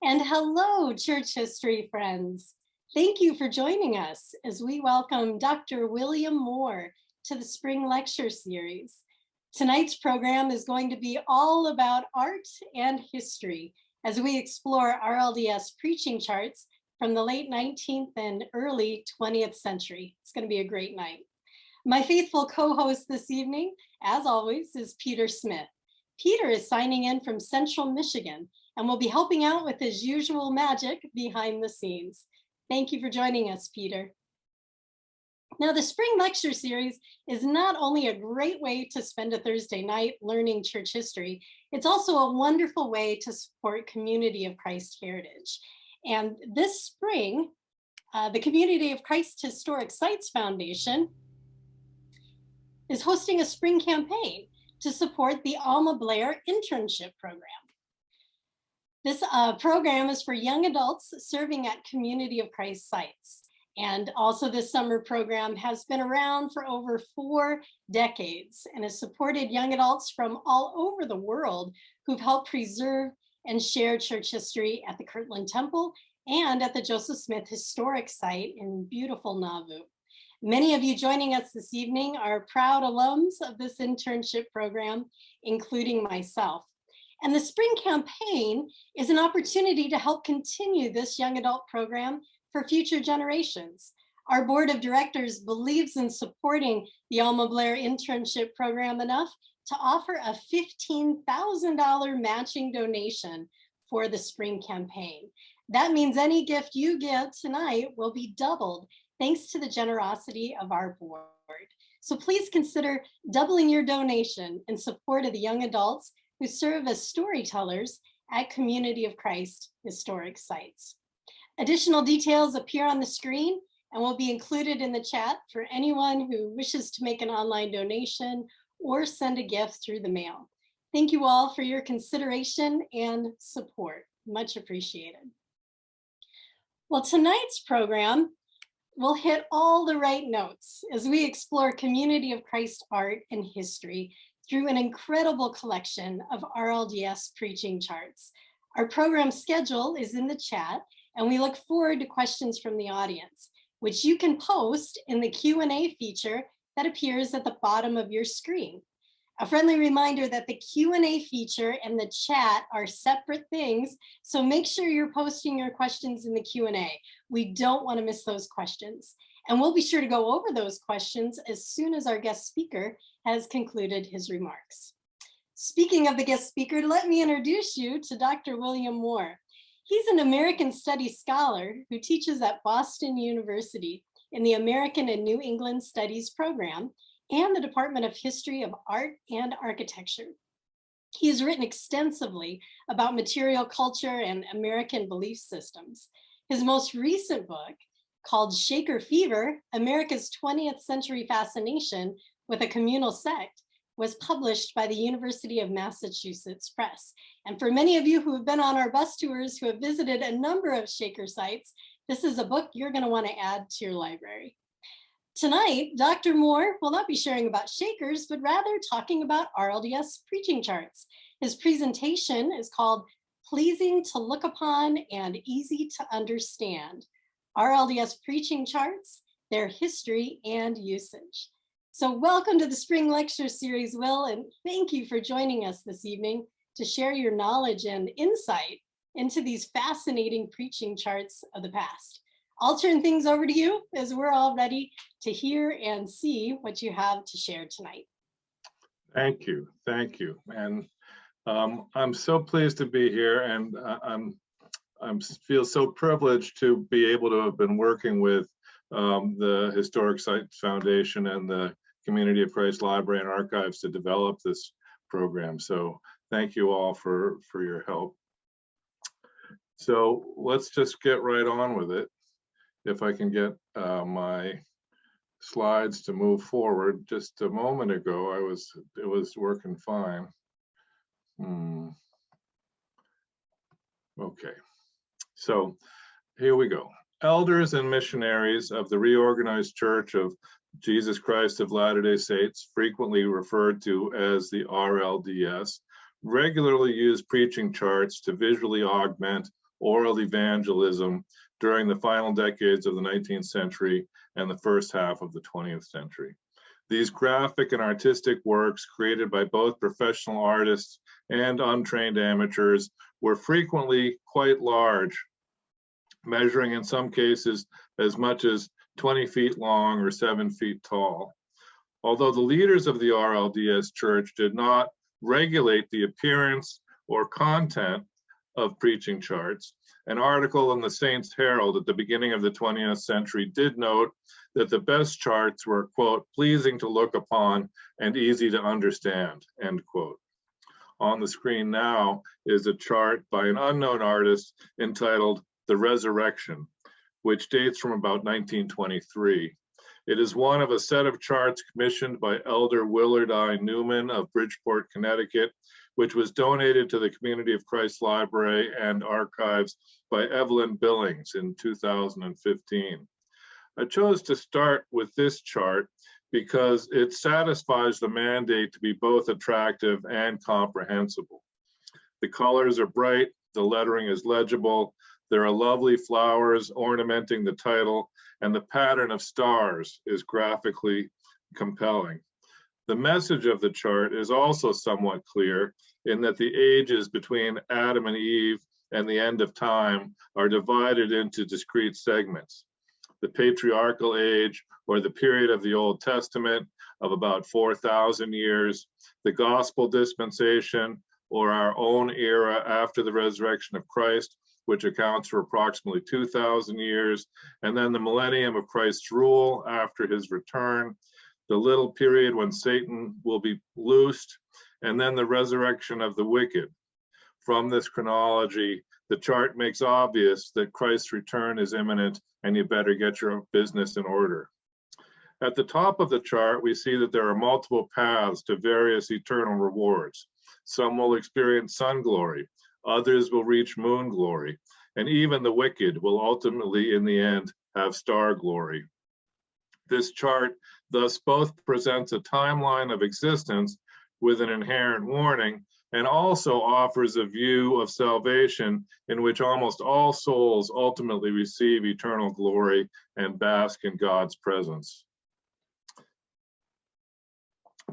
And hello, church history friends. Thank you for joining us as we welcome Dr. William Moore to the Spring Lecture Series. Tonight's program is going to be all about art and history as we explore RLDS Preaching Charts from the late 19th and early 20th century. It's going to be a great night. My faithful co-host this evening, as always, is Peter Smith. Peter is signing in from Central Michigan and will be helping out with his usual magic behind the scenes. Thank you for joining us, Peter. Now, the Spring Lecture Series is not only a great way to spend a Thursday night learning church history, it's also a wonderful way to support Community of Christ heritage. And this spring, the Community of Christ Historic Sites Foundation is hosting a spring campaign to support the Alma Blair Internship Program. This program is for young adults serving at Community of Christ sites. And also this summer program has been around for over 4 decades and has supported young adults from all over the world who've helped preserve and share church history at the Kirtland Temple and at the Joseph Smith Historic Site in beautiful Nauvoo. Many of you joining us this evening are proud alums of this internship program, including myself. And the spring campaign is an opportunity to help continue this young adult program for future generations. Our board of directors believes in supporting the Alma Blair internship program enough to offer a $15,000 matching donation for the spring campaign. That means any gift you give tonight will be doubled thanks to the generosity of our board. So please consider doubling your donation in support of the young adults who serve as storytellers at Community of Christ historic sites. Additional details appear on the screen and will be included in the chat for anyone who wishes to make an online donation or send a gift through the mail. Thank you all for your consideration and support. Much appreciated. Well, tonight's program will hit all the right notes as we explore Community of Christ art and history through an incredible collection of RLDS Preaching Charts. Our program schedule is in the chat, and we look forward to questions from the audience, which you can post in the Q&A feature that appears at the bottom of your screen. A friendly reminder that the Q&A feature and the chat are separate things, so make sure you're posting your questions in the Q&A. We don't want to miss those questions. And we'll be sure to go over those questions as soon as our guest speaker has concluded his remarks. Speaking of the guest speaker, let me introduce you to Dr. William Moore. He's an American Studies scholar who teaches at Boston University in the American and New England Studies program and the Department of History of Art and Architecture. He has written extensively about material culture and American belief systems. His most recent book, called Shaker Fever, America's 20th Century Fascination with a Communal Sect, was published by the University of Massachusetts Press. And for many of you who have been on our bus tours, who have visited a number of Shaker sites, this is a book you're going to want to add to your library. Tonight, Dr. Moore will not be sharing about Shakers, but rather talking about RLDS Preaching Charts. His presentation is called Pleasing to Look Upon and Easy to Understand, RLDS Preaching Charts, Their History and Usage. So welcome to the Spring Lecture Series, Will, and thank you for joining us this evening to share your knowledge and insight into these fascinating preaching charts of the past. I'll turn things over to you as we're all ready to hear and see what you have to share tonight. Thank you, and I'm so pleased to be here, and I feel so privileged to be able to have been working with the Historic Sites Foundation and the Community of Christ Library and Archives to develop this program. So thank you all for your help. So let's just get right on with it. If I can get my slides to move forward. Just a moment ago, it was working fine. Okay, so here we go. Elders and missionaries of the Reorganized Church of Jesus Christ of Latter-day Saints, frequently referred to as the RLDS, regularly use preaching charts to visually augment oral evangelism during the final decades of the 19th century and the first half of the 20th century. These graphic and artistic works, created by both professional artists and untrained amateurs, were frequently quite large, measuring in some cases as much as 20 feet long or 7 feet tall. Although the leaders of the RLDS Church did not regulate the appearance or content of preaching charts, an article in the Saints Herald at the beginning of the 20th century did note that the best charts were, quote, pleasing to look upon and easy to understand, end quote. On the screen now is a chart by an unknown artist entitled The Resurrection, which dates from about 1923. It is one of a set of charts commissioned by Elder Willard I. Newman of Bridgeport, Connecticut, which was donated to the Community of Christ Library and Archives by Evelyn Billings in 2015. I chose to start with this chart because it satisfies the mandate to be both attractive and comprehensible. The colors are bright, the lettering is legible, there are lovely flowers ornamenting the title, and the pattern of stars is graphically compelling. The message of the chart is also somewhat clear in that the ages between Adam and Eve and the end of time are divided into discrete segments. The patriarchal age, or the period of the Old Testament of about 4,000 years, the gospel dispensation, or our own era after the resurrection of Christ, which accounts for approximately 2,000 years, and then the millennium of Christ's rule after his return, the little period when Satan will be loosed, and then the resurrection of the wicked. From this chronology, the chart makes obvious that Christ's return is imminent and you better get your business in order. At the top of the chart, we see that there are multiple paths to various eternal rewards. Some will experience sun glory, others will reach moon glory, and even the wicked will ultimately, in the end, have star glory. This chart thus both presents a timeline of existence with an inherent warning, and also offers a view of salvation in which almost all souls ultimately receive eternal glory and bask in God's presence.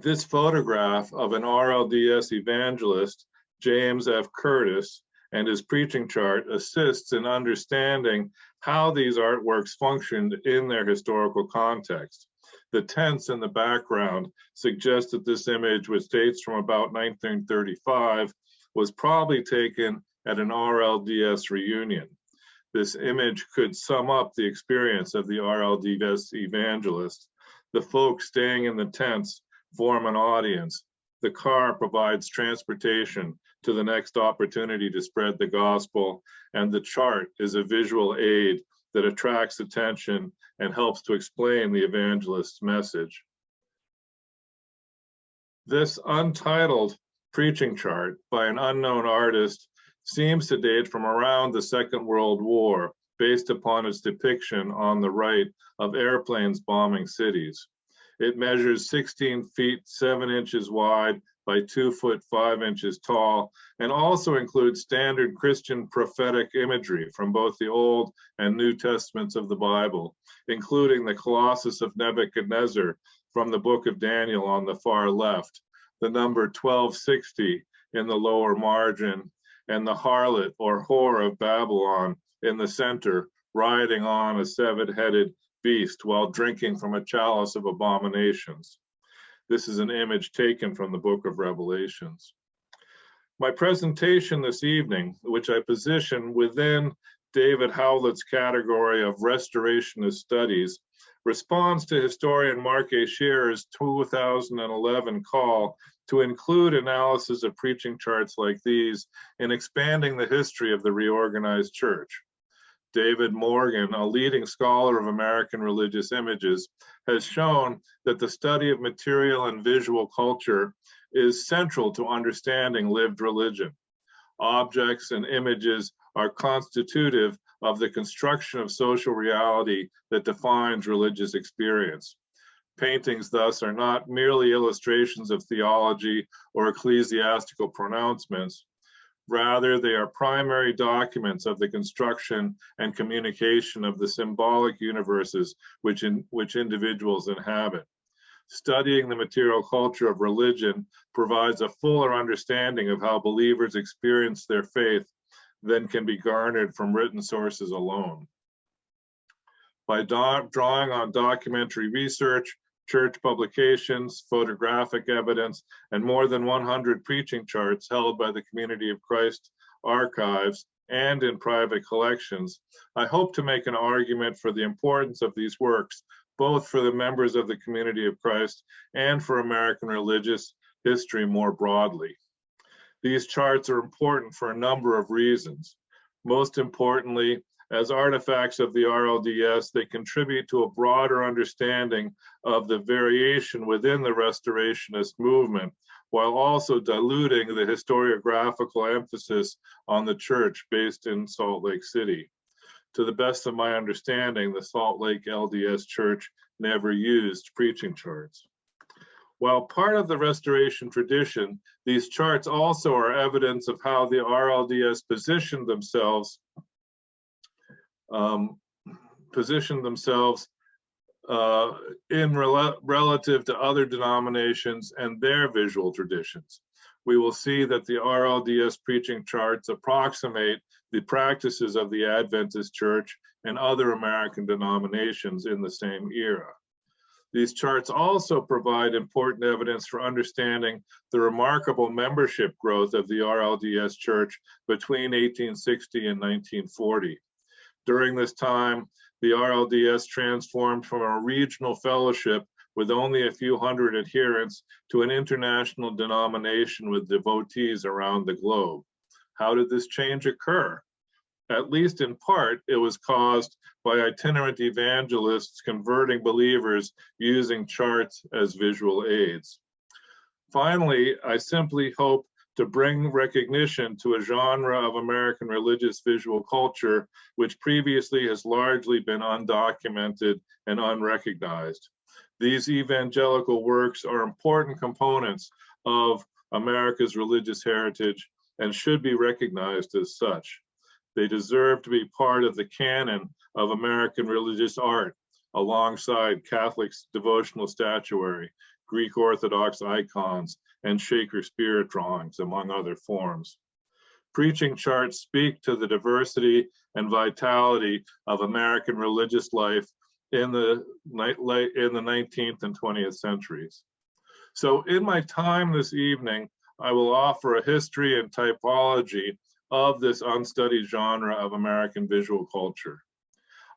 This photograph of an RLDS evangelist, James F. Curtis, and his preaching chart assists in understanding how these artworks functioned in their historical context. The tents in the background suggest that this image, which dates from about 1935, was probably taken at an RLDS reunion. This image could sum up the experience of the RLDS evangelist. The folks staying in the tents form an audience. The car provides transportation to the next opportunity to spread the gospel, and the chart is a visual aid that attracts attention and helps to explain the evangelist's message. This untitled preaching chart by an unknown artist seems to date from around the Second World War, based upon its depiction on the right of airplanes bombing cities. It measures 16 feet 7 inches wide by 2 foot 5 inches tall, and also includes standard Christian prophetic imagery from both the Old and New Testaments of the Bible, including the Colossus of Nebuchadnezzar from the book of Daniel on the far left, the number 1260 in the lower margin, and the harlot or whore of Babylon in the center, riding on a seven-headed beast while drinking from a chalice of abominations. This is an image taken from the book of Revelations. My presentation this evening, which I position within David Howlett's category of restorationist studies, responds to historian Mark A. Shearer's 2011 call to include analysis of preaching charts like these in expanding the history of the reorganized church. David Morgan, a leading scholar of American religious images, has shown that the study of material and visual culture is central to understanding lived religion. Objects and images are constitutive of the construction of social reality that defines religious experience. Paintings, thus, are not merely illustrations of theology or ecclesiastical pronouncements. Rather, they are primary documents of the construction and communication of the symbolic universes which individuals inhabit. Studying the material culture of religion provides a fuller understanding of how believers experience their faith than can be garnered from written sources alone. By drawing on documentary research, church publications, photographic evidence, and more than 100 preaching charts held by the Community of Christ archives and in private collections, I hope to make an argument for the importance of these works, both for the members of the Community of Christ and for American religious history more broadly. These charts are important for a number of reasons. Most importantly, as artifacts of the RLDS, they contribute to a broader understanding of the variation within the Restorationist movement, while also diluting the historiographical emphasis on the church based in Salt Lake City. To the best of my understanding, the Salt Lake LDS Church never used preaching charts. While part of the Restoration tradition, these charts also are evidence of how the RLDS positioned themselves relative to other denominations and their visual traditions. We will see that the RLDS preaching charts approximate the practices of the Adventist Church and other American denominations in the same era. These charts also provide important evidence for understanding the remarkable membership growth of the RLDS Church between 1860 and 1940. During this time, the RLDS transformed from a regional fellowship with only a few hundred adherents to an international denomination with devotees around the globe. How did this change occur? At least in part, it was caused by itinerant evangelists converting believers using charts as visual aids. Finally, I simply hope to bring recognition to a genre of American religious visual culture which previously has largely been undocumented and unrecognized. These evangelical works are important components of America's religious heritage and should be recognized as such. They deserve to be part of the canon of American religious art, alongside Catholics' devotional statuary, Greek Orthodox icons, and Shaker spirit drawings, among other forms. Preaching charts speak to the diversity and vitality of American religious life in the 19th and 20th centuries. So in my time this evening, I will offer a history and typology of this unstudied genre of American visual culture.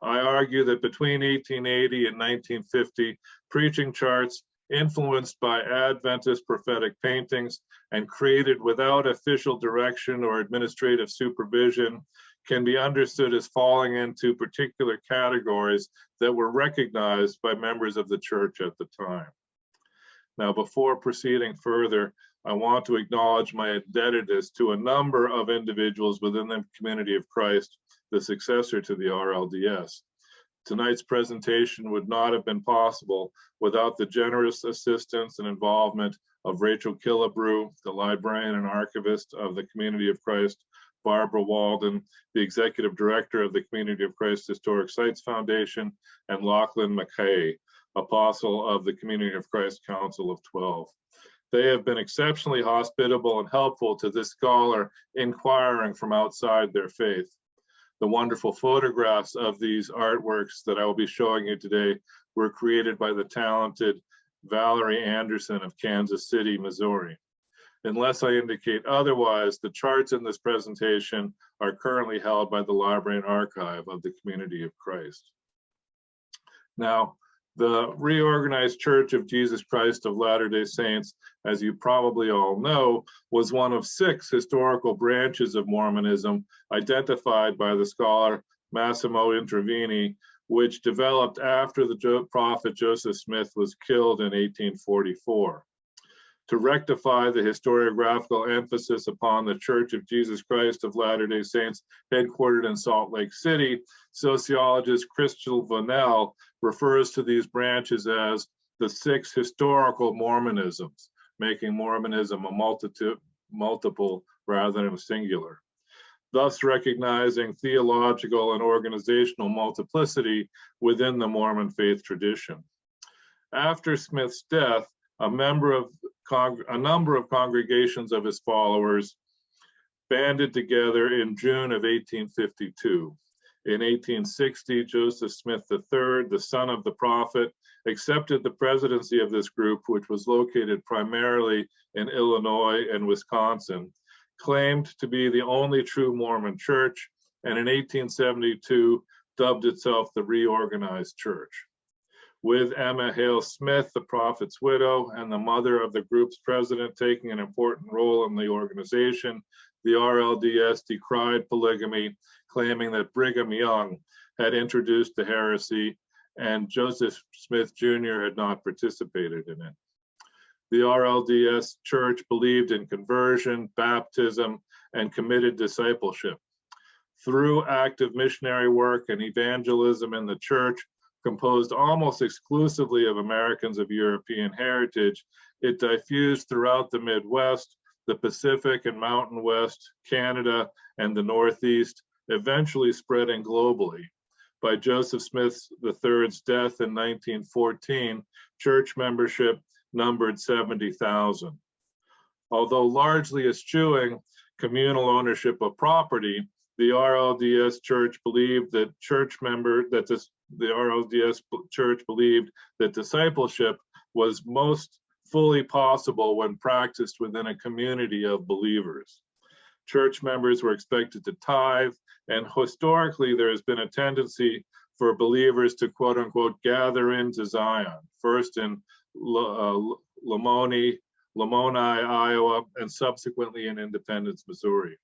I argue that between 1880 and 1950, preaching charts influenced by Adventist prophetic paintings and created without official direction or administrative supervision can be understood as falling into particular categories that were recognized by members of the church at the time. Now, before proceeding further, I want to acknowledge my indebtedness to a number of individuals within the Community of Christ, the successor to the RLDS. Tonight's presentation would not have been possible without the generous assistance and involvement of Rachel Killebrew, the librarian and archivist of the Community of Christ, Barbara Walden, the executive director of the Community of Christ Historic Sites Foundation, and Lachlan McKay, apostle of the Community of Christ Council of 12. They have been exceptionally hospitable and helpful to this scholar inquiring from outside their faith. The wonderful photographs of these artworks that I will be showing you today were created by the talented Valerie Anderson of Kansas City, Missouri. Unless I indicate otherwise, the charts in this presentation are currently held by the Library and Archive of the Community of Christ. Now, the Reorganized Church of Jesus Christ of Latter-day Saints, as you probably all know, was one of 6 historical branches of Mormonism identified by the scholar Massimo Intravini, which developed after the prophet Joseph Smith was killed in 1844. To rectify the historiographical emphasis upon the Church of Jesus Christ of Latter-day Saints, headquartered in Salt Lake City, sociologist Crystal Vanell refers to these branches as the 6 historical Mormonisms, making Mormonism a multiple rather than singular, thus recognizing theological and organizational multiplicity within the Mormon faith tradition. After Smith's death, a number of congregations of his followers banded together in June of 1852. In 1860, Joseph Smith III, the son of the prophet, accepted the presidency of this group, which was located primarily in Illinois and Wisconsin, claimed to be the only true Mormon church, and in 1872 dubbed itself the Reorganized Church. With Emma Hale Smith, the prophet's widow, and the mother of the group's president taking an important role in the organization, the RLDS decried polygamy, claiming that Brigham Young had introduced the heresy and Joseph Smith Jr. had not participated in it. The RLDS Church believed in conversion, baptism, and committed discipleship. Through active missionary work and evangelism in the church, composed almost exclusively of Americans of European heritage, it diffused throughout the Midwest, the Pacific and Mountain West, Canada, and the Northeast, eventually spreading globally. By Joseph Smith III's death in 1914, church membership numbered 70,000. Although largely eschewing communal ownership of property, the RLDS Church believed that the RLDS Church believed that discipleship was most fully possible when practiced within a community of believers. Church members were expected to tithe, and historically there has been a tendency for believers to quote unquote gather into Zion, first in Lamoni, Iowa, and subsequently in Independence, Missouri.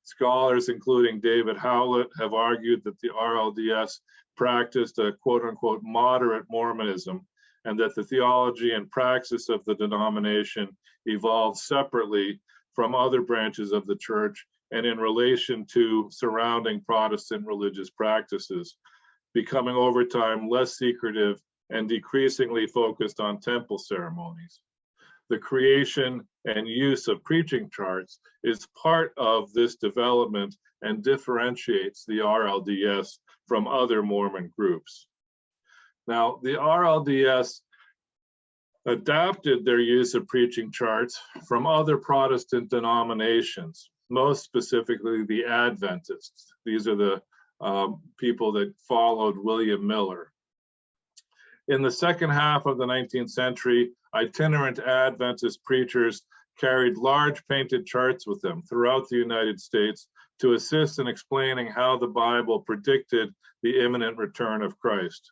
Scholars, including David Howlett, have argued that the RLDS practiced a quote unquote moderate Mormonism, and that the theology and praxis of the denomination evolved separately from other branches of the church and in relation to surrounding Protestant religious practices, becoming over time less secretive and decreasingly focused on temple ceremonies. The creation and use of preaching charts is part of this development and differentiates the RLDS from other Mormon groups. Now, the RLDS adapted their use of preaching charts from other Protestant denominations, most specifically the Adventists. These are the people that followed William Miller. In the second half of the 19th century, itinerant Adventist preachers carried large painted charts with them throughout the United States to assist in explaining how the Bible predicted the imminent return of Christ.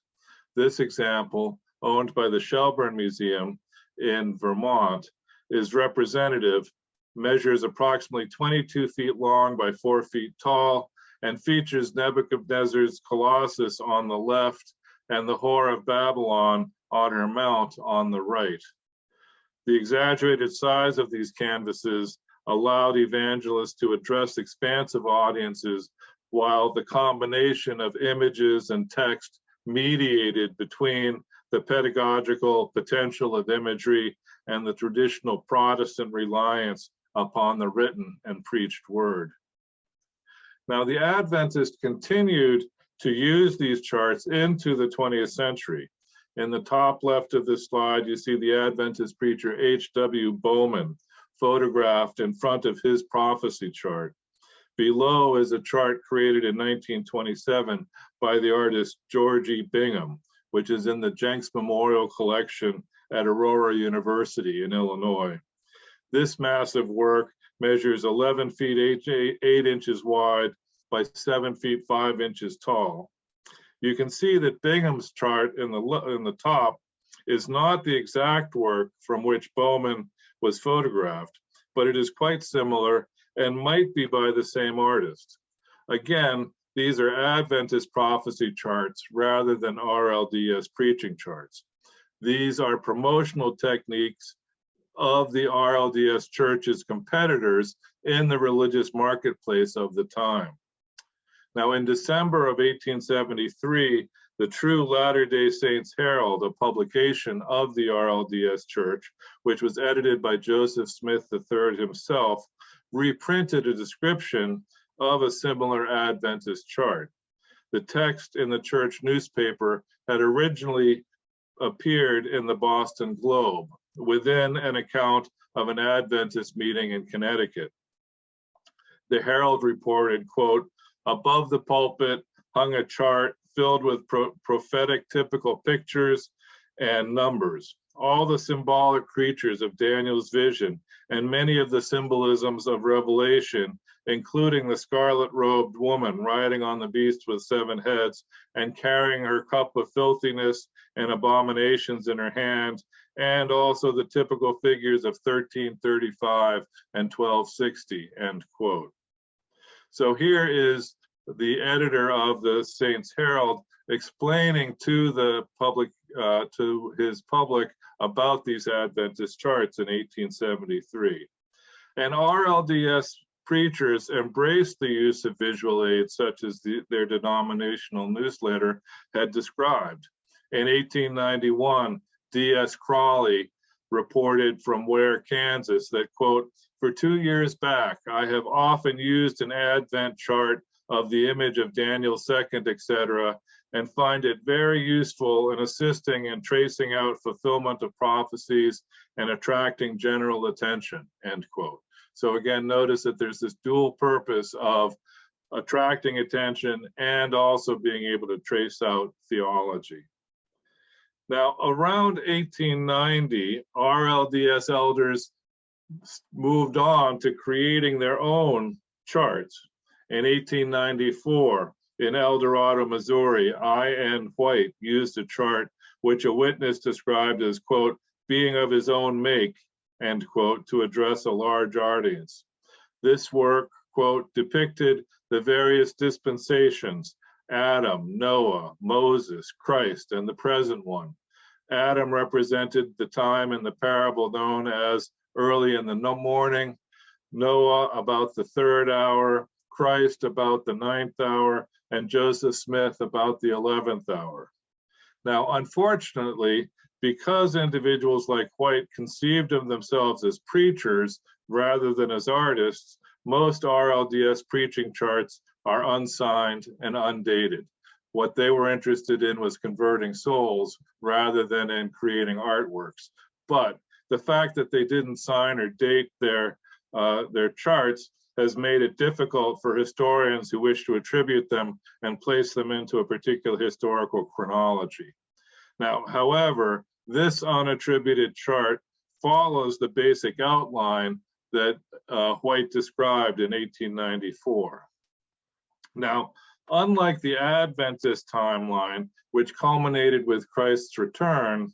This example, owned by the Shelburne Museum in Vermont, is representative, measures approximately 22 feet long by 4 feet tall, and features Nebuchadnezzar's Colossus on the left and the Whore of Babylon on her mount on the right. The exaggerated size of these canvases allowed evangelists to address expansive audiences, while the combination of images and text mediated between the pedagogical potential of imagery and the traditional Protestant reliance upon the written and preached word. Now, the Adventists continued to use these charts into the 20th century. In the top left of this slide, you see the Adventist preacher H.W. Bowman photographed in front of his prophecy chart. Below is a chart created in 1927 by the artist George E. Bingham, which is in the Jenks Memorial Collection at Aurora University in Illinois. This massive work measures 11 feet 8 inches wide by 7 feet 5 inches tall. You can see that Bingham's chart in the top is not the exact work from which Bowman was photographed, but it is quite similar and might be by the same artist. Again, these are Adventist prophecy charts rather than RLDS preaching charts. These are promotional techniques of the RLDS Church's competitors in the religious marketplace of the time. Now, in December of 1873, the True Latter-day Saints Herald, a publication of the RLDS Church, which was edited by Joseph Smith III himself, reprinted a description of a similar Adventist chart. The text in the church newspaper had originally appeared in the Boston Globe within an account of an Adventist meeting in Connecticut. The Herald reported, quote, above the pulpit hung a chart filled with prophetic typical pictures and numbers, all the symbolic creatures of Daniel's vision, and many of the symbolisms of Revelation, including the scarlet-robed woman riding on the beast with 7 heads and carrying her cup of filthiness and abominations in her hand, and also the typical figures of 1335 and 1260, end quote. So here is the editor of the Saints Herald explaining to the public, to his public, about these Adventist charts in 1873. And RLDS preachers embraced the use of visual aids such as their denominational newsletter had described. In 1891, D.S. Crawley reported from Ware, Kansas that, quote, for 2 years back, I have often used an Advent chart of the image of Daniel 2nd, etc., and find it very useful in assisting in tracing out fulfillment of prophecies and attracting general attention, end quote. So again, notice that there's this dual purpose of attracting attention and also being able to trace out theology. Now, around 1890, RLDS elders moved on to creating their own charts. In 1894, in El Dorado, Missouri, I.N. White used a chart which a witness described as, quote, being of his own make, end quote, to address a large audience. This work, quote, depicted the various dispensations, Adam, Noah, Moses, Christ, and the present one. Adam represented the time in the parable known as early in the morning, Noah about the 3rd hour, Christ about the 9th hour, and Joseph Smith about the 11th hour. Now, unfortunately, because individuals like White conceived of themselves as preachers rather than as artists, most RLDS preaching charts are unsigned and undated. What they were interested in was converting souls rather than in creating artworks. But the fact that they didn't sign or date their charts has made it difficult for historians who wish to attribute them and place them into a particular historical chronology. Now, however, this unattributed chart follows the basic outline that White described in 1894. Now, unlike the Adventist timeline, which culminated with Christ's return,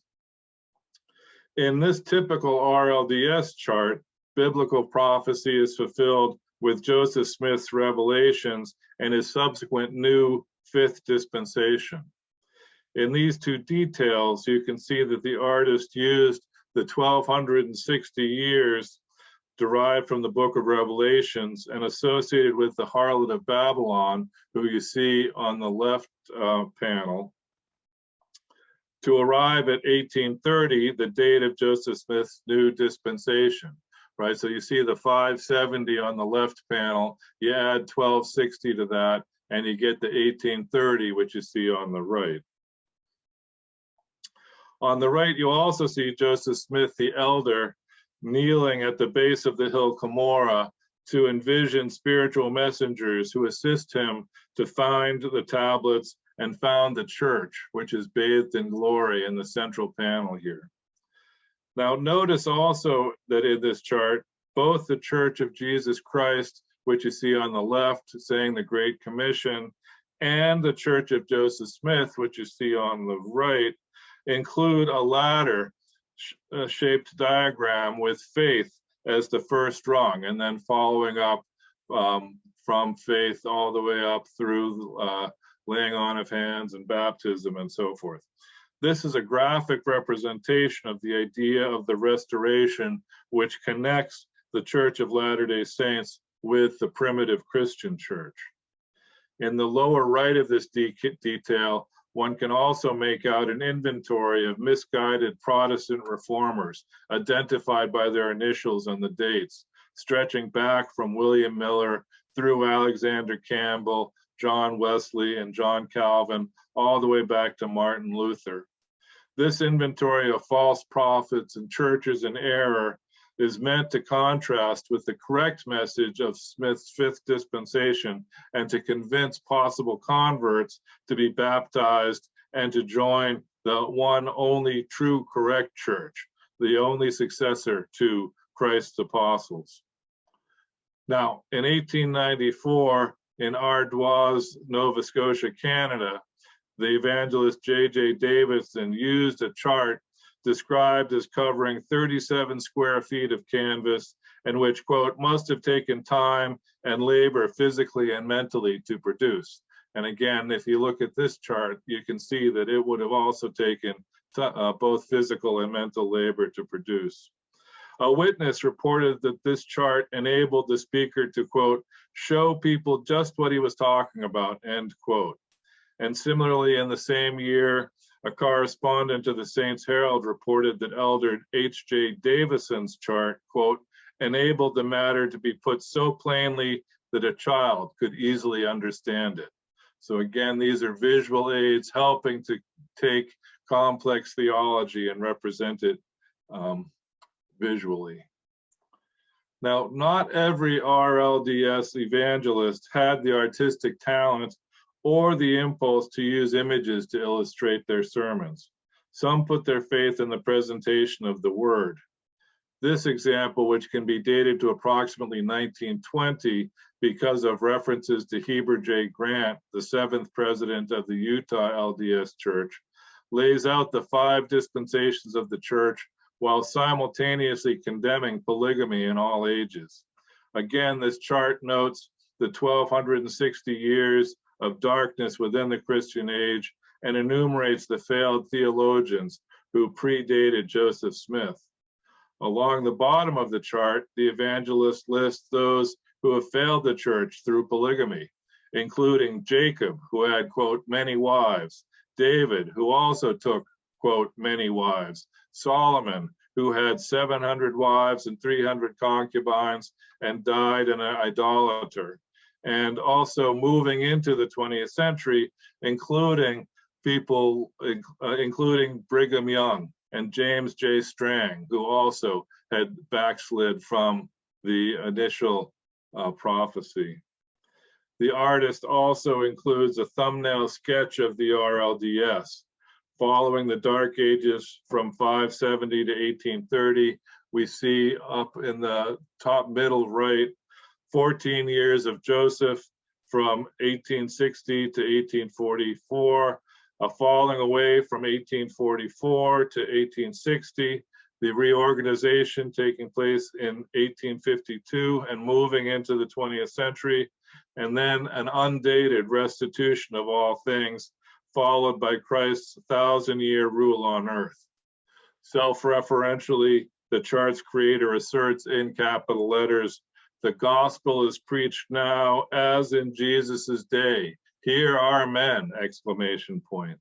in this typical RLDS chart, biblical prophecy is fulfilled with Joseph Smith's revelations and his subsequent new 5th dispensation. In these two details, you can see that the artist used the 1260 years derived from the book of Revelations and associated with the harlot of Babylon, who you see on the left panel, to arrive at 1830, the date of Joseph Smith's new dispensation. Right, so you see the 570 on the left panel, you add 1260 to that, and you get the 1830, which you see on the right. On the right, you also see Joseph Smith, the elder, kneeling at the base of the hill Cumorah to envision spiritual messengers who assist him to find the tablets and found the church, which is bathed in glory in the central panel here. Now, notice also that in this chart, both the Church of Jesus Christ, which you see on the left, saying the Great Commission, and the Church of Joseph Smith, which you see on the right, include a ladder-shaped diagram with faith as the first rung, and then following up from faith all the way up through laying on of hands and baptism and so forth. This is a graphic representation of the idea of the restoration, which connects the Church of Latter-day Saints with the primitive Christian church. In the lower right of this detail, one can also make out an inventory of misguided Protestant reformers identified by their initials and the dates. stretching back from William Miller through Alexander Campbell, John Wesley, and John Calvin, all the way back to Martin Luther. This inventory of false prophets and churches in error is meant to contrast with the correct message of Smith's fifth dispensation and to convince possible converts to be baptized and to join the one only true correct church, the only successor to Christ's apostles. Now, in 1894, in Ardoise, Nova Scotia, Canada, the evangelist J.J. Davison used a chart described as covering 37 square feet of canvas and which, quote, must have taken time and labor physically and mentally to produce. And again, if you look at this chart, you can see that it would have also taken both physical and mental labor to produce. A witness reported that this chart enabled the speaker to, quote, show people just what he was talking about, end quote. And similarly, in the same year, a correspondent to the Saints Herald reported that Elder H.J. Davison's chart, quote, enabled the matter to be put so plainly that a child could easily understand it. So again, these are visual aids helping to take complex theology and represent it visually. Now, not every RLDS evangelist had the artistic talent or the impulse to use images to illustrate their sermons. Some put their faith in the presentation of the word. This example, which can be dated to approximately 1920 because of references to Heber J. Grant, the seventh president of the Utah LDS Church, lays out the 5 dispensations of the church while simultaneously condemning polygamy in all ages. Again, this chart notes the 1260 years of darkness within the Christian age and enumerates the failed theologians who predated Joseph Smith. Along the bottom of the chart, the evangelist lists those who have failed the church through polygamy, including Jacob, who had, quote, many wives, David, who also took, quote, many wives, Solomon, who had 700 wives and 300 concubines and died an idolater, and also moving into the 20th century, including people, including Brigham Young and James J. Strang, who also had backslid from the initial prophecy. The artist also includes a thumbnail sketch of the RLDS. Following the Dark Ages from 570 to 1830, we see up in the top middle right, 14 years of Joseph from 1860 to 1844, a falling away from 1844 to 1860, the reorganization taking place in 1852 and moving into the 20th century, and then an undated restitution of all things, followed by Christ's 1,000-year rule on earth. Self-referentially, the chart's creator asserts in capital letters, the gospel is preached now as in Jesus's day. Here are men, exclamation point,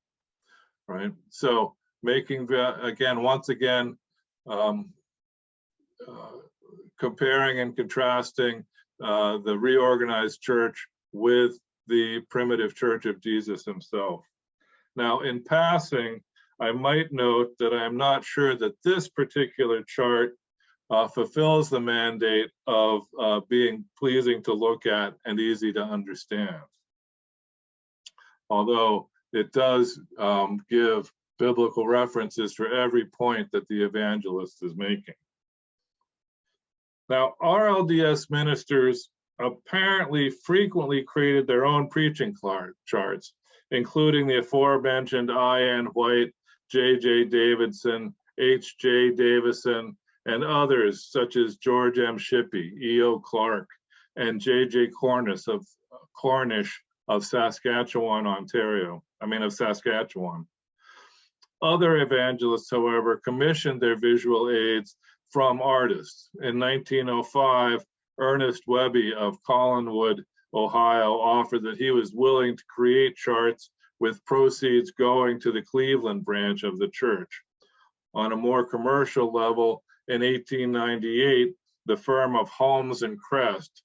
right? So making, again, once again, comparing and contrasting the reorganized church with the primitive church of Jesus himself. Now, in passing, I might note that I am not sure that this particular chart fulfills the mandate of being pleasing to look at and easy to understand. Although it does give biblical references for every point that the evangelist is making. Now, RLDS ministers apparently frequently created their own preaching charts, including the aforementioned I.N. White, J.J. Davidson, H.J. Davison, and others such as George M. Shippey, E.O. Clark, and J.J. Cornish of Saskatchewan, Ontario. Of Saskatchewan. Other evangelists, however, commissioned their visual aids from artists. In 1905, Ernest Webby of Collinwood, Ohio, offered that he was willing to create charts with proceeds going to the Cleveland branch of the church. On a more commercial level, in 1898, the firm of Holmes and Crest,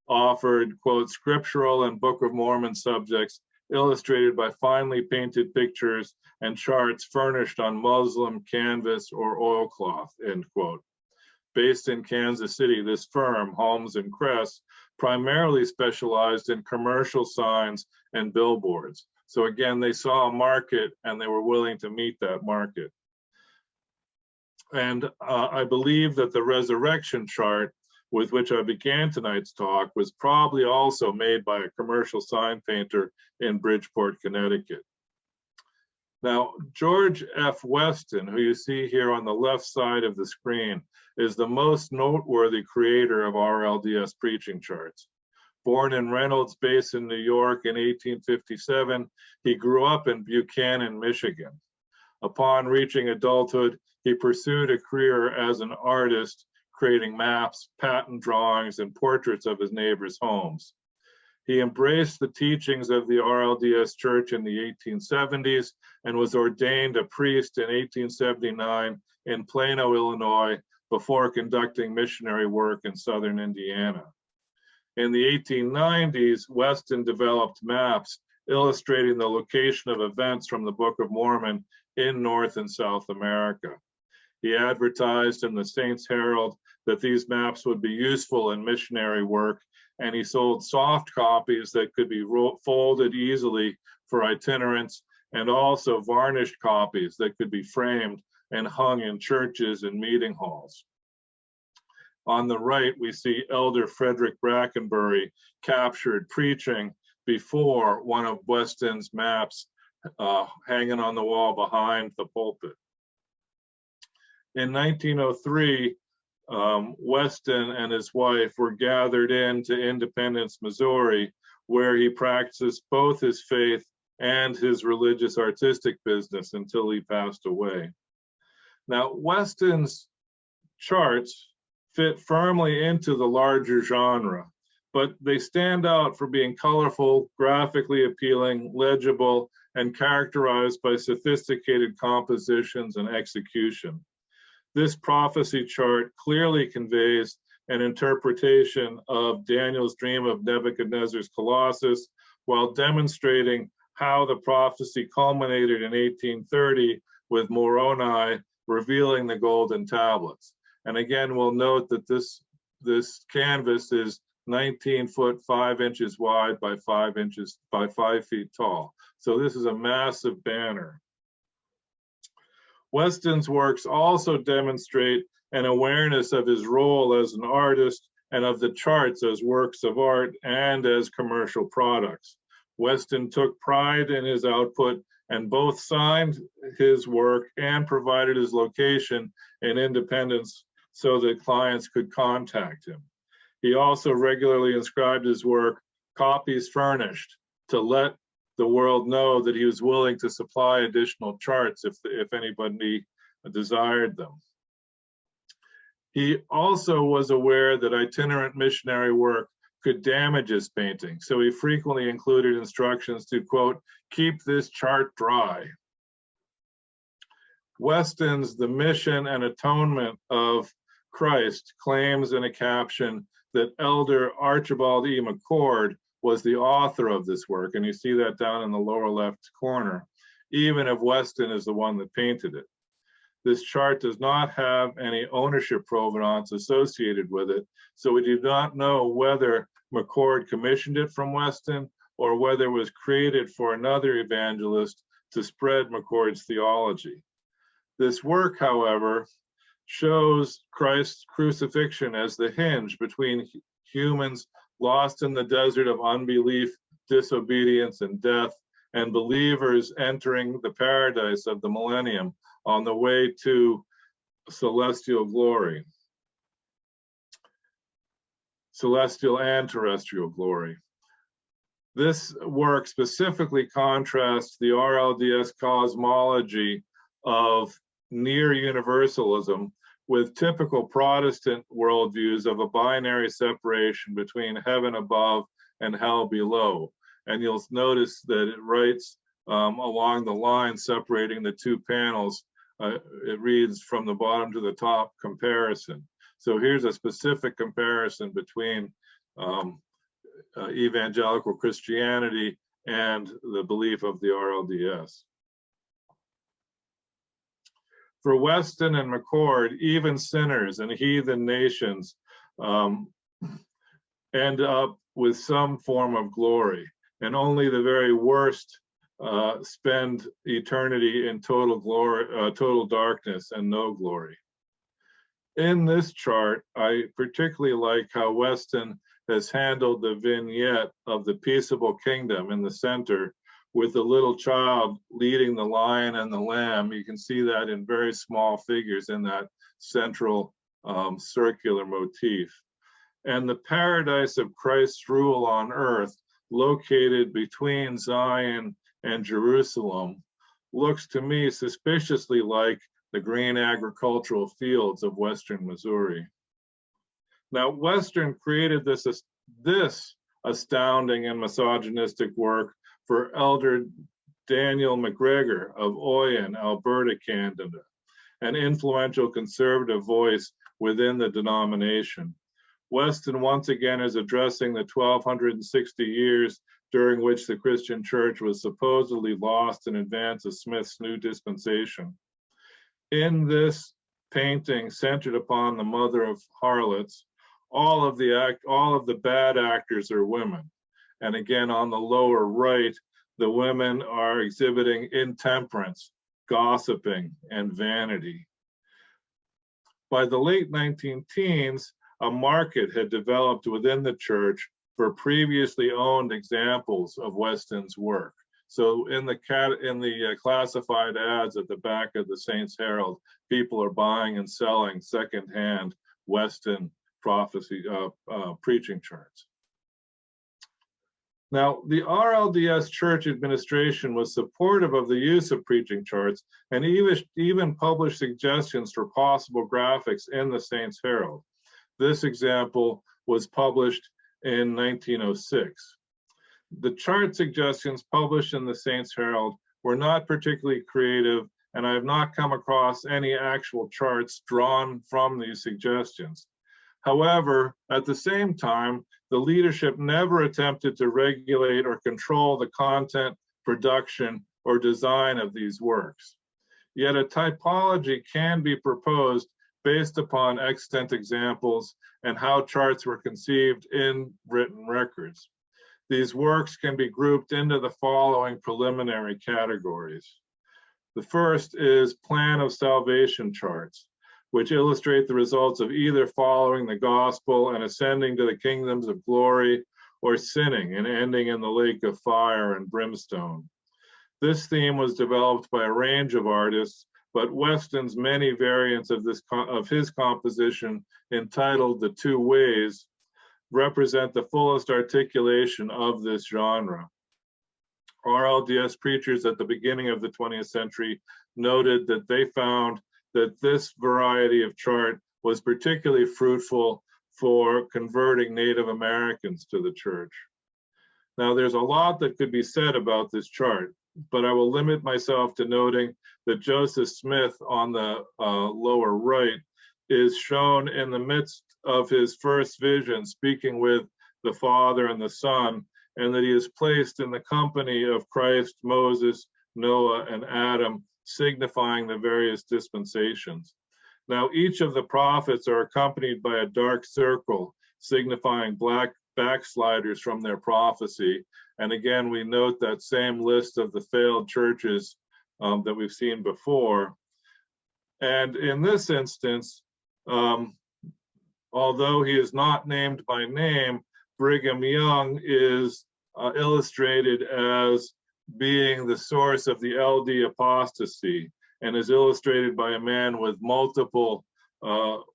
offered, quote, scriptural and Book of Mormon subjects illustrated by finely painted pictures and charts furnished on muslin, canvas, or oilcloth, end quote. Based in Kansas City, this firm, Holmes and Crest, primarily specialized in commercial signs and billboards. So again, they saw a market and they were willing to meet that market. And I believe that the resurrection chart with which I began tonight's talk was probably also made by a commercial sign painter in Bridgeport, Connecticut. Now, George F. Weston, who you see here on the left side of the screen, is the most noteworthy creator of RLDS Preaching Charts. Born in Reynolds Basin, New York in 1857, he grew up in Buchanan, Michigan. Upon reaching adulthood, he pursued a career as an artist, creating maps, patent drawings, and portraits of his neighbors' homes. He embraced the teachings of the RLDS Church in the 1870s and was ordained a priest in 1879 in Plano, Illinois, before conducting missionary work in southern Indiana. In the 1890s, Weston developed maps illustrating the location of events from the Book of Mormon in North and South America. He advertised in the Saints Herald that these maps would be useful in missionary work, and he sold soft copies that could be folded easily for itinerants, and also varnished copies that could be framed and hung in churches and meeting halls. On the right, we see Elder Frederick Brackenbury captured preaching before one of Weston's maps hanging on the wall behind the pulpit. In 1903, Weston and his wife were gathered into Independence, Missouri, where he practiced both his faith and his religious artistic business until he passed away. Now, Weston's charts fit firmly into the larger genre, but they stand out for being colorful, graphically appealing, legible, and characterized by sophisticated compositions and execution. This prophecy chart clearly conveys an interpretation of Daniel's dream of Nebuchadnezzar's Colossus, while demonstrating how the prophecy culminated in 1830 with Moroni revealing the golden tablets. And again, we'll note that this canvas is 19 foot 5 inches wide by 5 inches by 5 feet tall. So this is a massive banner. Weston's works also demonstrate an awareness of his role as an artist and of the charts as works of art and as commercial products. Weston took pride in his output and both signed his work and provided his location in Independence so that clients could contact him. He also regularly inscribed his work, "Copies furnished," to let the world know that he was willing to supply additional charts if anybody desired them. He also was aware that itinerant missionary work could damage his painting, so he frequently included instructions to, quote, "keep this chart dry." Weston's The Mission and Atonement of Christ claims in a caption that Elder Archibald E. McCord was the author of this work, and you see that down in the lower left corner, even if Weston is the one that painted it. This chart does not have any ownership provenance associated with it, so we do not know whether McCord commissioned it from Weston or whether it was created for another evangelist to spread McCord's theology. This work, however, shows Christ's crucifixion as the hinge between humans lost in the desert of unbelief, disobedience, and death, and believers entering the paradise of the millennium on the way to celestial glory, celestial and terrestrial glory. This work specifically contrasts the RLDS cosmology of near universalism with typical Protestant worldviews of a binary separation between heaven above and hell below. And you'll notice that it writes along the line separating the two panels. It reads from the bottom to the top comparison. So here's a specific comparison between evangelical Christianity and the belief of the RLDS. For Weston and McCord, even sinners and heathen nations end up with some form of glory, and only the very worst spend eternity in total glory, total darkness and no glory. In this chart, I particularly like how Weston has handled the vignette of the peaceable kingdom in the center, with the little child leading the lion and the lamb. You can see that in very small figures in that central circular motif. And the paradise of Christ's rule on earth, located between Zion and Jerusalem, looks to me suspiciously like the green agricultural fields of Western Missouri. Now, Western created this astounding and misogynistic work for Elder Daniel McGregor of Oyen, Alberta, Canada, an influential conservative voice within the denomination. Weston once again is addressing the 1260 years during which the Christian church was supposedly lost in advance of Smith's new dispensation. In this painting, centered upon the mother of harlots, all of the bad actors are women. And again, on the lower right, the women are exhibiting intemperance, gossiping, and vanity. By the late 19-teens, a market had developed within the church for previously owned examples of Weston's work. So in the classified ads at the back of the Saints Herald, people are buying and selling secondhand Weston prophecy preaching charts. Now, the RLDS church administration was supportive of the use of preaching charts and even published suggestions for possible graphics in the Saints Herald. This example was published in 1906. The chart suggestions published in the Saints Herald were not particularly creative, and I have not come across any actual charts drawn from these suggestions. However, at the same time, the leadership never attempted to regulate or control the content, production, or design of these works. Yet a typology can be proposed based upon extant examples and how charts were conceived in written records. These works can be grouped into the following preliminary categories. The first is plan of salvation charts, which illustrate the results of either following the gospel and ascending to the kingdoms of glory, or sinning and ending in the lake of fire and brimstone. This theme was developed by a range of artists, but Weston's many variants of his composition, entitled The Two Ways, represent the fullest articulation of this genre. RLDS preachers at the beginning of the 20th century noted that they found that this variety of chart was particularly fruitful for converting Native Americans to the church. Now, there's a lot that could be said about this chart, but I will limit myself to noting that Joseph Smith on the lower right is shown in the midst of his first vision, speaking with the Father and the Son, and that he is placed in the company of Christ, Moses, Noah, and Adam, signifying the various dispensations. Now, each of the prophets are accompanied by a dark circle, signifying black backsliders from their prophecy. And again, we note that same list of the failed churches that we've seen before. And in this instance, although he is not named by name, Brigham Young is illustrated as being the source of the LD apostasy, and is illustrated by a man with multiple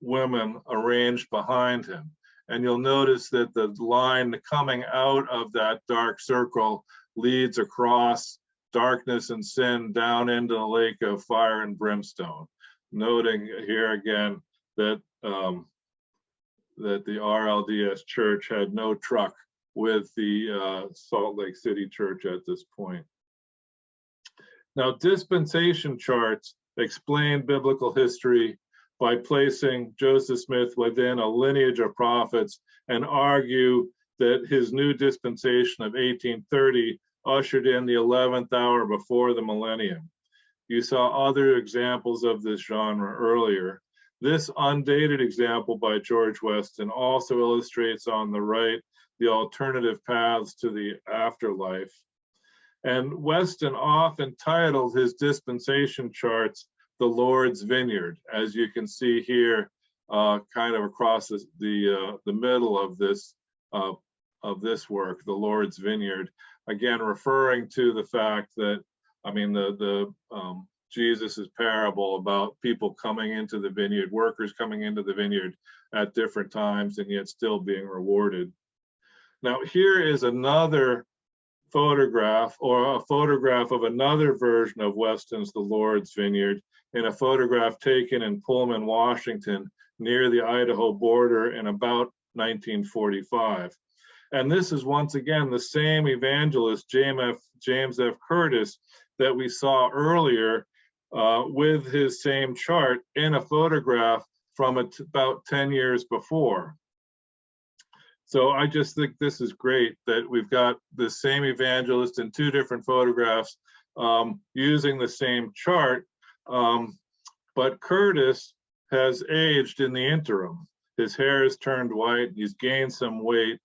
women arranged behind him. And you'll notice that the line coming out of that dark circle leads across darkness and sin down into the lake of fire and brimstone, noting here again that that the RLDS church had no truck with the Salt Lake City church at this point. Now, dispensation charts explain biblical history by placing Joseph Smith within a lineage of prophets and argue that his new dispensation of 1830 ushered in the 11th hour before the millennium. You saw other examples of this genre earlier. This undated example by George Weston also illustrates on the right the alternative paths to the afterlife. And Weston often titled his dispensation charts the Lord's Vineyard, as you can see here, kind of across the middle of this work, the Lord's Vineyard. Again, referring to the fact that, I mean, Jesus's parable about people coming into the vineyard, workers coming into the vineyard at different times and yet still being rewarded. Now, here is another photograph, or a photograph of another version of Weston's The Lord's Vineyard, in a photograph taken in Pullman, Washington, near the Idaho border in about 1945. And this is once again the same evangelist, James F. Curtis, that we saw earlier with his same chart in a photograph from about 10 years before. So I just think this is great that we've got the same evangelist in two different photographs using the same chart, but Curtis has aged in the interim. His hair has turned white, he's gained some weight,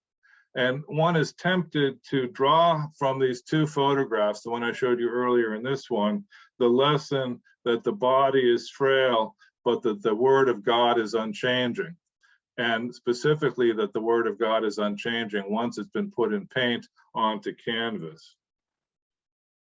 and one is tempted to draw from these two photographs, the one I showed you earlier and this one, the lesson that the body is frail, but that the word of God is unchanging. And specifically that the word of God is unchanging once it's been put in paint onto canvas.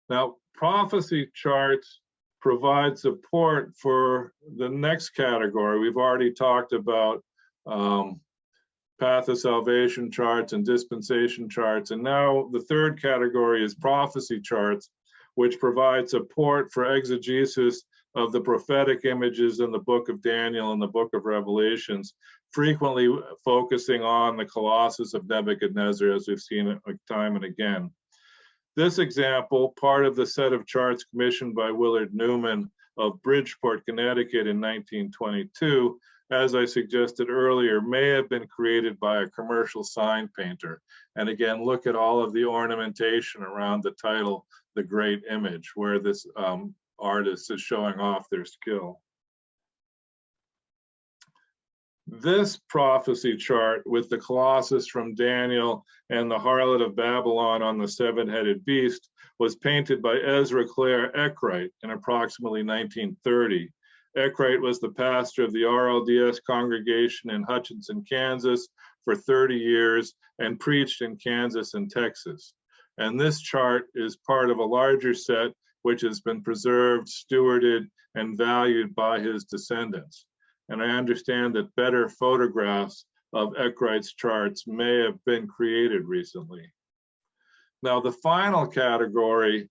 Now, prophecy charts provide support for the next category. We've already talked about path of salvation charts and dispensation charts. And now the third category is prophecy charts, which provide support for exegesis of the prophetic images in the book of Daniel and the book of Revelations, frequently focusing on the Colossus of Nebuchadnezzar, as we've seen time and again. This example, part of the set of charts commissioned by Willard Newman of Bridgeport, Connecticut in 1922, as I suggested earlier, may have been created by a commercial sign painter. And again, look at all of the ornamentation around the title, The Great Image, where this artist is showing off their skill. This prophecy chart with the Colossus from Daniel and the harlot of Babylon on the seven-headed beast was painted by Ezra Clare Eckrite in approximately 1930. Eckrite was the pastor of the RLDS congregation in Hutchinson, Kansas for 30 years and preached in Kansas and Texas. And this chart is part of a larger set which has been preserved, stewarded, and valued by his descendants. And I understand that better photographs of Eckrite's charts may have been created recently. Now, the final category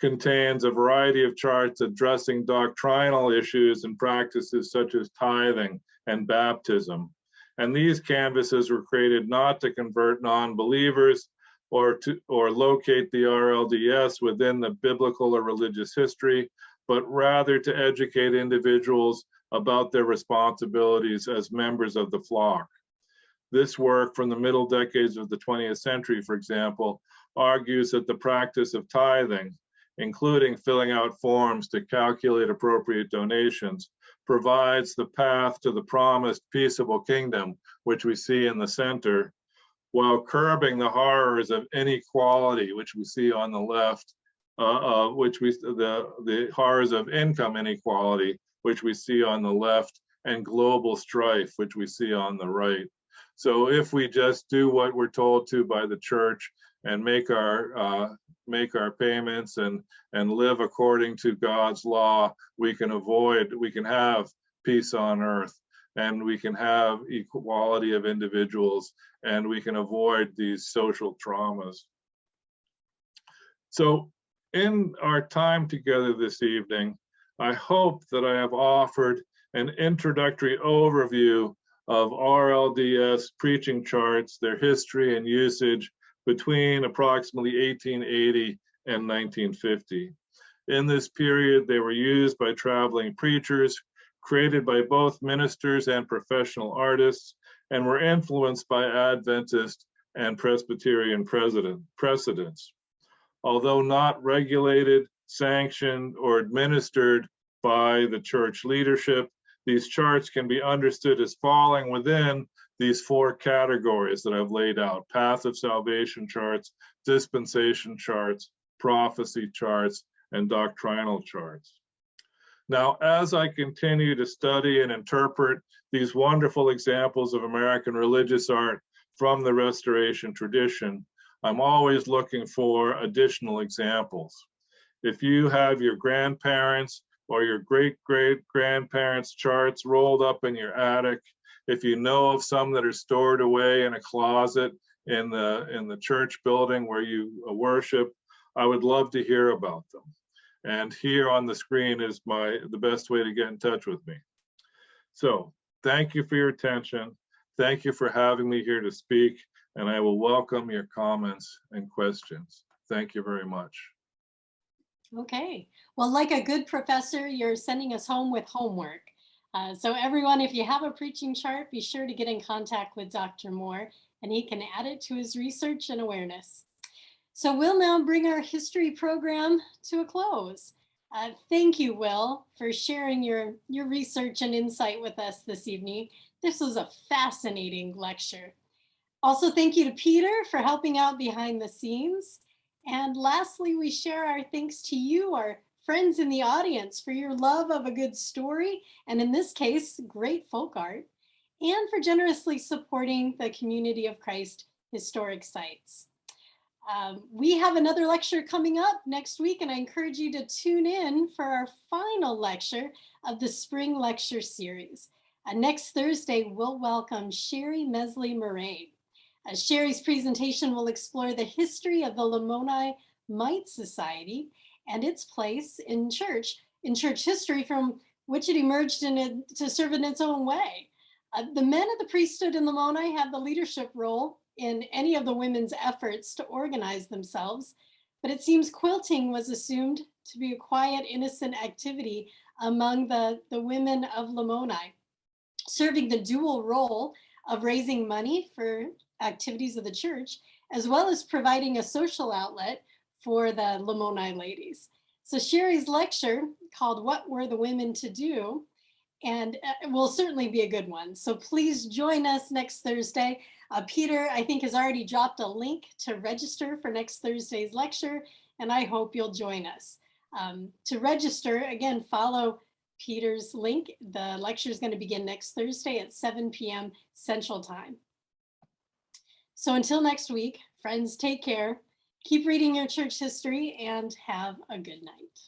contains a variety of charts addressing doctrinal issues and practices such as tithing and baptism. And these canvases were created not to convert non-believers or locate the RLDS within the biblical or religious history, but rather to educate individuals about their responsibilities as members of the flock. This work from the middle decades of the 20th century, for example, argues that the practice of tithing, including filling out forms to calculate appropriate donations, provides the path to the promised peaceable kingdom, which we see in the center, while curbing the horrors of inequality, which we see on the left, the horrors of income inequality, which we see on the left, and global strife, which we see on the right. So if we just do what we're told to by the church and make our payments and live according to God's law, we can have peace on earth, and we can have equality of individuals, and we can avoid these social traumas. So in our time together this evening, I hope that I have offered an introductory overview of RLDS preaching charts, their history and usage between approximately 1880 and 1950. In this period, they were used by traveling preachers, created by both ministers and professional artists, and were influenced by Adventist and Presbyterian precedents. Although not regulated, sanctioned, or administered by the church leadership, these charts can be understood as falling within these four categories that I've laid out: path of salvation charts, dispensation charts, prophecy charts, and doctrinal charts. Now, as I continue to study and interpret these wonderful examples of American religious art from the Restoration tradition, I'm always looking for additional examples. If you have your grandparents or your great-great-grandparents' charts rolled up in your attic, if you know of some that are stored away in a closet in the church building where you worship, I would love to hear about them. And here on the screen is the best way to get in touch with me. So thank you for your attention. Thank you for having me here to speak, and I will welcome your comments and questions. Thank you very much. Okay, well, like a good professor, you're sending us home with homework. So everyone, if you have a preaching chart, be sure to get in contact with Dr. Moore, and he can add it to his research and awareness. So we'll now bring our history program to a close. Thank you, Will, for sharing your research and insight with us this evening. This was a fascinating lecture. Also, thank you to Peter for helping out behind the scenes. And lastly, we share our thanks to you, our friends in the audience, for your love of a good story, and in this case, great folk art, and for generously supporting the Community of Christ historic sites. We have another lecture coming up next week, and I encourage you to tune in for our final lecture of the Spring Lecture Series. Next Thursday, we'll welcome Sherry Mesley-Moraine. Sherry's presentation will explore the history of the Lamoni Mite Society and its place in church history, from which it emerged to serve in its own way. The men of the priesthood in Lamoni had the leadership role in any of the women's efforts to organize themselves, but it seems quilting was assumed to be a quiet, innocent activity among the women of Lamoni, serving the dual role of raising money for activities of the church, as well as providing a social outlet for the Lamoni ladies. So Sherry's lecture, called "What Were the Women to Do?" and will certainly be a good one. So please join us next Thursday. Peter, I think, has already dropped a link to register for next Thursday's lecture, and I hope you'll join us. To register, again, follow Peter's link. The lecture is going to begin next Thursday at 7 p.m. Central Time. So until next week, friends, take care, keep reading your church history, and have a good night.